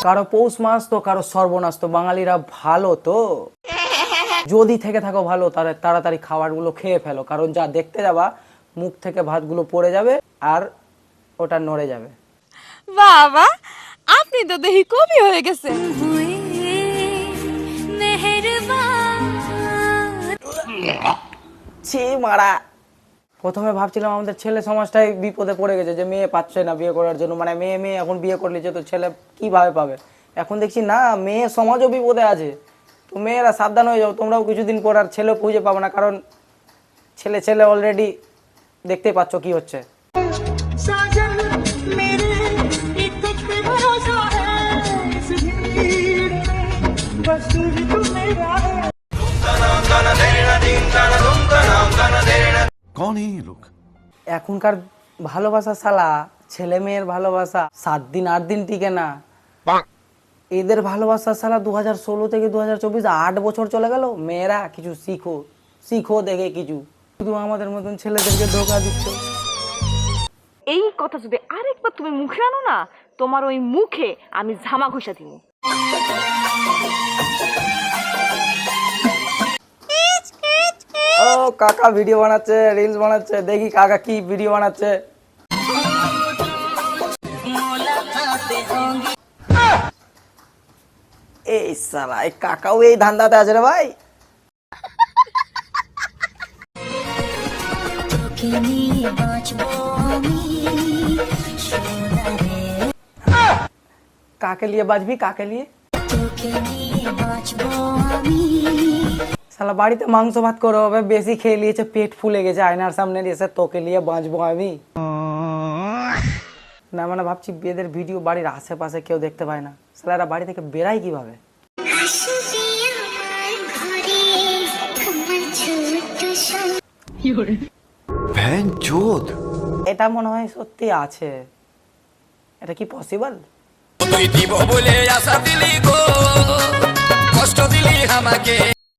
কারো পৌষ মাস তো কারো সর্বনাশ তো, বাঙালিরা ভালো তো, যদি থেকে থাকো ভালো তাহলে তাড়াতাড়ি খাবারগুলো খেয়ে ফেলো, কারণ যা দেখতে যাবা মুখ থেকে ভাতগুলো পড়ে যাবে আর ওটা নড়ে যাবে। বাবা, আপনি তো দেখি কবি হয়ে গেছেন। ছি মারা, প্রথমে ভাবছিলাম আমাদের ছেলে সমাজটাই বিপদে পড়ে গেছে, যে মেয়ে পাচ্ছে না বিয়ে করার জন্য, মানে মেয়ে মেয়ে এখন বিয়ে করলে যে তো ছেলে কিভাবে পাবে। এখন দেখছি না, মেয়ে সমাজও বিপদে আছে। তো মেয়েরা সাবধান হয়ে যাও, তোমরাও কিছুদিন পর আর ছেলে খুঁজে পাবে না, কারণ ছেলে ছেলে অলরেডি দেখতেই পাচ্ছ কি হচ্ছে। कौन है ये लोग? এখনকার ভালোবাসা শালা, ছেলে মেয়ের ভালোবাসা 7 দিন 8 দিন টিকে না। এদের ভালোবাসা শালা 2016 থেকে 2024 8 বছর চলে গেল। মেয়েরা কিছু শিখো, শিখো দেখে কিছু, শুধু আমাদের মতন ছেলেদেরকে ধোকা দিচ্ছ। এই কথা যদি আরেকবার তুমি মুখে আনো না, তোমার ওই মুখে আমি ঝামা ঘষা দিব। ও কাকা ভিডিও বানাচ্ছে, রিলস বানাচ্ছে, দেখি কাকা কি ভিডিও বানাচ্ছে। এই সালা, এই কাকাও এই ধান্দাতে আছে রে ভাই। কাকে লিয়ে বাজবি, কাকে লিয়ে? শালা বাড়িতে মাংস ভাত করে হবে, বেশি খেয়ে নিয়েছে, পেট ফুলে গেছে, আয়নার সামনে এসে তোকে নিয়ে বাঁচবো আমি না। মানে ভাবছি বেদের ভিডিও বাড়ির আশেপাশে কেউ দেখতে পায় না, শালারা বাড়ি থেকে বেরাই কিভাবে? এটা মনে হয় সত্যি আছে, এটা কি পসিবল? তুই দিব বলে আশা দিলি গো, কষ্ট দিলি আমাকে।